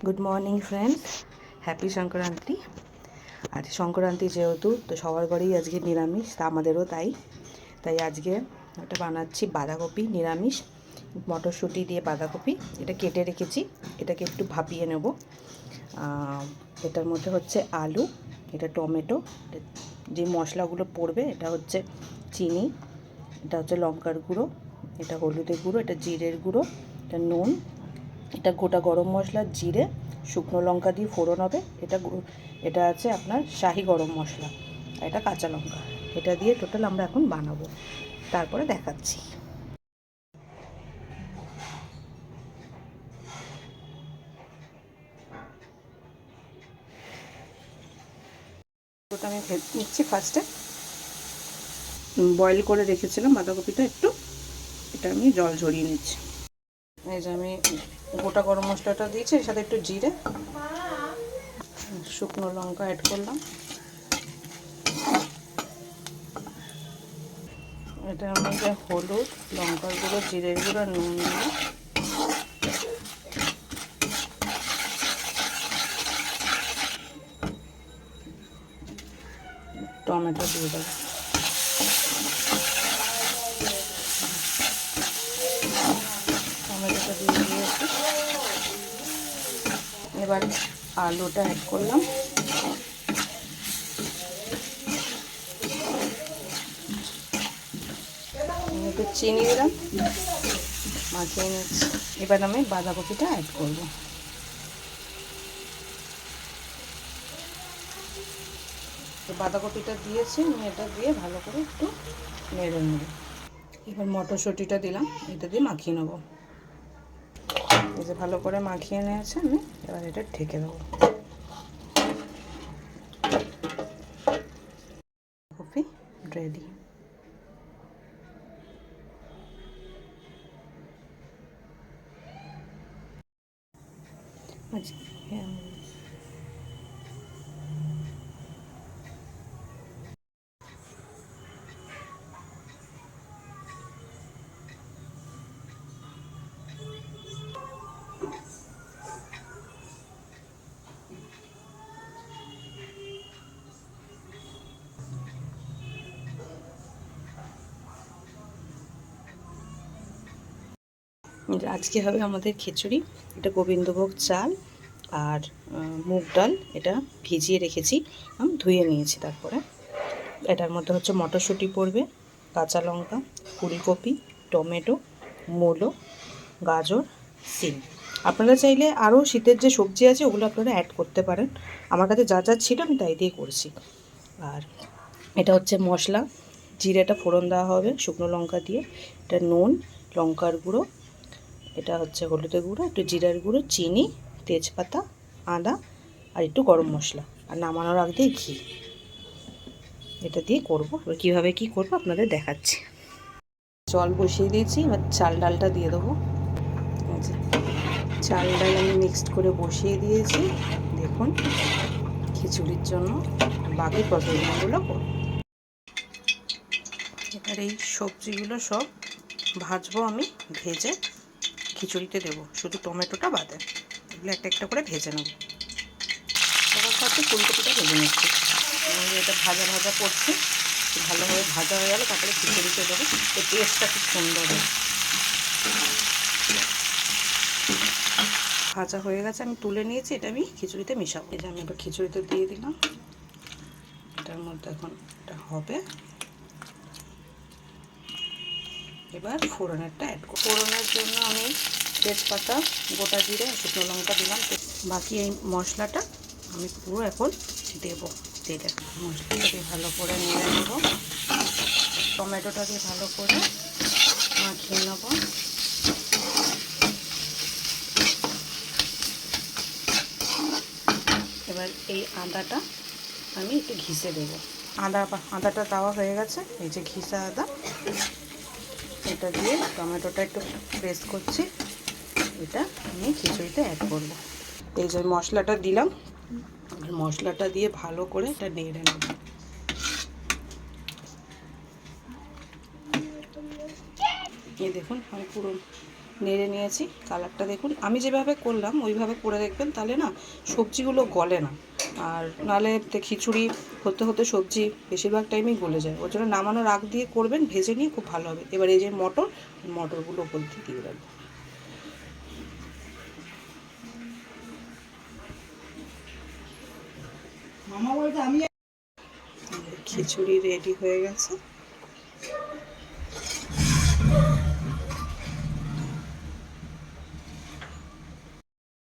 Good morning friends, happy Sankranti. আজ সংক্রান্তি যেহেতু, তো সবার ঘরেই আজকে নিরামিষ, তা আমাদেরও তাই আজকে এটা বানাচ্ছি বাঁধাকপি নিরামিষ, মটরশুঁটি দিয়ে বাঁধাকপি। এটা কেটে রেখেছি, এটাকে একটু ভাপিয়ে নেব। এটার মধ্যে হচ্ছে আলু, এটা টমেটো, যে মশলাগুলো পড়বে এটা হচ্ছে চিনি, এটা হচ্ছে লঙ্কার গুঁড়ো, এটা হলুদের গুঁড়ো, এটা জিরের গুঁড়ো, এটা নুন, এটা গোটা গরম মশলা, জিরে, শুকনো লঙ্কা দিয়ে ফোড়ন হবে। এটা আছে আপনার শাহি গরম মশলা, আর এটা কাঁচা লঙ্কা। এটা দিয়ে টোটাল আমরা এখন বানাবো, তারপরে দেখাচ্ছি। ওটা আমি ভেজে নিচ্ছি। ফার্স্টে বয়েল করে রেখেছিলাম বাঁধাকপিটা একটু, এটা আমি জল ঝরিয়ে নিচ্ছি। এই যে আমি গোটা গরম মশলাটা দিয়েছি, এর সাথে একটু জিরে, শুকনো লঙ্কা অ্যাড করলাম। এটার মধ্যে হলুদ, লঙ্কার গুঁড়ো, জিরের গুঁড়ো, নুন দিয়ে টমেটো দিয়ে দেবো। টমেটোটা দিয়ে দিয়েছি। এবার আলুটা অ্যাড করলাম। একটু চিনি দিলাম, মাখিয়ে নিচ্ছি। এবার আমি বাঁধাকপিটা অ্যাড করবো। বাঁধাকপিটা দিয়েছি, আমি এটা দিয়ে ভালো করে একটু নেড়ে নেব। এবার মটরশুঁটিটা দিলাম, এটা দিয়ে মাখিয়ে নেবো। এই যে ভালো করে মাখিয়ে নিয়েছে আমি, এবার এটা ঢেকে দেবো। Copy ready. আচ্ছা, আজকে হবে আমাদের খিচুড়ি। এটা গোবিন্দভোগ চাল আর মুগ ডাল, এটা ভিজিয়ে রেখেছি, আমি ধুয়ে নিয়েছি। তারপরে এটার মধ্যে হচ্ছে মটরশুঁটি পড়বে, কাঁচা লঙ্কা, ফুলকপি, টমেটো, মূলো, গাজর, সিম। আপনারা চাইলে আরও শীতের যে সবজি আছে ওগুলো আপনারা অ্যাড করতে পারেন। আমার কাছে যা যা ছিল আমি তাই দিয়ে করছি। আর এটা হচ্ছে মশলা, জিরেটা ফোড়ন দেওয়া হবে শুকনো লঙ্কা দিয়ে, এটা নুন, লঙ্কার গুঁড়ো, এটা হচ্ছে হলুদের গুঁড়ো, একটু জিরার গুঁড়ো, চিনি, তেজপাতা, আদা, আর একটু গরম মশলা, আর নামানোর আগে দিয়ে ঘি। এটা দিয়ে করবো। এবার কীভাবে কী করবো আপনাদের দেখাচ্ছি। জল বসিয়ে দিয়েছি, এবার চাল ডালটা দিয়ে দেবো। চাল ডাল আমি মিক্সড করে বসিয়ে দিয়েছি। দেখুন, খিচুড়ির জন্য বাকি প্রসেসিংগুলো করব। এবার এই সবজিগুলো সব ভাজবো, আমি ভেজে খিচুড়িতে দেবো, শুধু টমেটোটা বাদে। এগুলো একটা একটা করে ভেজে নেব। সবার সাথে ফুলকপিটা ভেজে নিচ্ছি। এটা ভাজা ভাজা করছি, ভালোভাবে ভাজা হয়ে গেলে তারপরে খিচুড়িতে দেবো, তো টেস্টটা খুব সুন্দর হয়। ভাজা হয়ে গেছে, আমি তুলে নিয়েছি, এটা আমি খিচুড়িতে মেশাবো। এই যে আমি এবার খিচুড়িতে দিয়ে দিলাম। এটার মধ্যে এখন এটা হবে। এবার ফোড়নেরটা অ্যাড করব। ফোড়নের জন্য আমি তেজপাতা, গোটা জিরে, শুকনো লঙ্কা দিলাম। বাকি এই মশলাটা আমি পুরো এখন দেবো। দিয়ে মশলাটা দিয়ে ভালো করে নেড়ে নেব। টমেটোটা দিয়ে ভালো করে মাখিয়ে নেব। এবার এই আদাটা আমি একটু ঘিসে দেবো। আদাটা দেওয়া হয়ে গেছে, এই যে ঘিসা আদা, এটা দিয়ে টমেটোটা একটু প্রেস করছি। এটা আমি খিচুড়িতে অ্যাড করব। এই যে মশলাটা দিলাম, মশলাটা দিয়ে ভালো করে এটা নেড়ে নেব। এই দেখুন, আমি পুরো নেড়ে নিয়েছি। কালারটা দেখুন, আমি যেভাবে করলাম ওইভাবে করে দেখবেন, তাহলে না সবজিগুলো গলে না। আর নাহলে খিচুড়ি হতে হতে সবজি বেশিরভাগ টাইমেই গলে যায়। ওর জন্য নামানোর আগ দিয়ে করবেন, ভেজে নিয়ে খুব ভালো হবে। এবার এই যে মটরগুলো ওপর দিয়ে দিয়ে দেবো। মামা বলতে আমি খিচুড়ি রেডি হয়ে গেছে।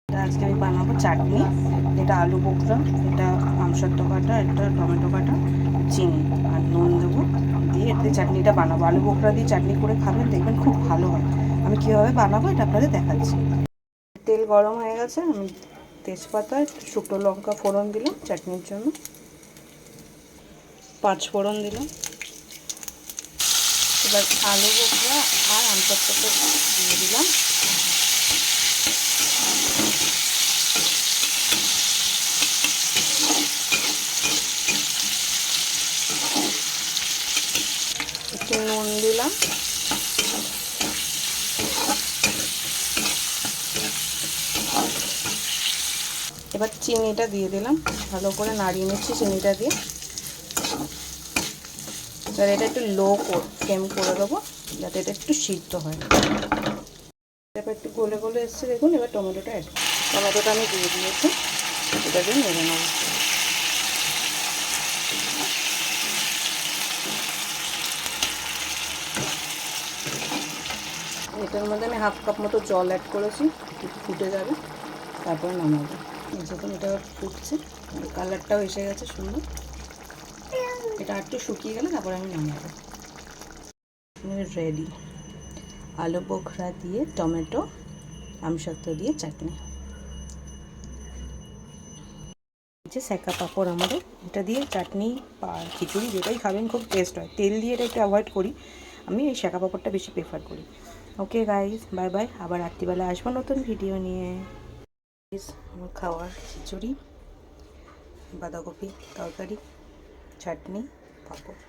আজকে আমি বানাবো চাটনি। এটা আলু বোখরা, এটা আমসত্ত্ব কাটা, এটা টমেটো কাটা, চিনি আর নুন দেবো দিয়ে এতে চাটনিটা বানাবো। আলু বোখরা দিয়ে চাটনি করে খাবেন, দেখবেন খুব ভালো হয়। আমি কীভাবে বানাবো এটা আপনাদের দেখাচ্ছি। তেল গরম হয়ে গেছে, আমি তেজপাতা, শুকনো লঙ্কা ফোড়ন দিলাম চাটনির জন্য, 5 ফোড়ন দিলাম। এবার আলু বোখরা আর আমসত্ত্বটা দিয়ে দিলাম। একটু নুন দিলাম। এবার চিনিটা দিয়ে দিলাম, ভালো করে নাড়িয়ে নিচ্ছি চিনিটা দিয়ে। এবার এটা একটু লো ফ্লেম করে দেবো যাতে এটা একটু সিদ্ধ হয়। এবার একটু গলে গলে এসছে দেখুন। এবার টমেটোটা আমি দিয়ে দিয়েছি, এটাকে নেড়ে নেব। এটার মধ্যে আমি 1/2 কাপ মতো জল অ্যাড করেছি, একটু ফুটে যাবে, তারপরে নামাবো। যখন এটা ফুটছে, কালারটাও এসে গেছে সুন্দর। এটা একটু শুকিয়ে গেলে তারপরে আমি নামাবো। রেডি আলু বোখরা দিয়ে টমেটো আমসত্ত্ব দিয়ে চাটনি। যে সেকা পাঁপড় আমাদের, এটা দিয়ে চাটনি বা খিচুড়ি যেটাই খাবেন খুব টেস্ট হয়। তেল দিয়ে এটা একটু অ্যাভয়েড করি, আমি এই সেকা পাঁপড়টা বেশি প্রেফার করি। Okay guys, bye bye. আবার রাত্রিবেলা আসবো নতুন ভিডিও নিয়ে। আমার খাওয়ার খিচুড়ি, বাঁধাকপি তরকারি, চাটনি, পাঁপড়।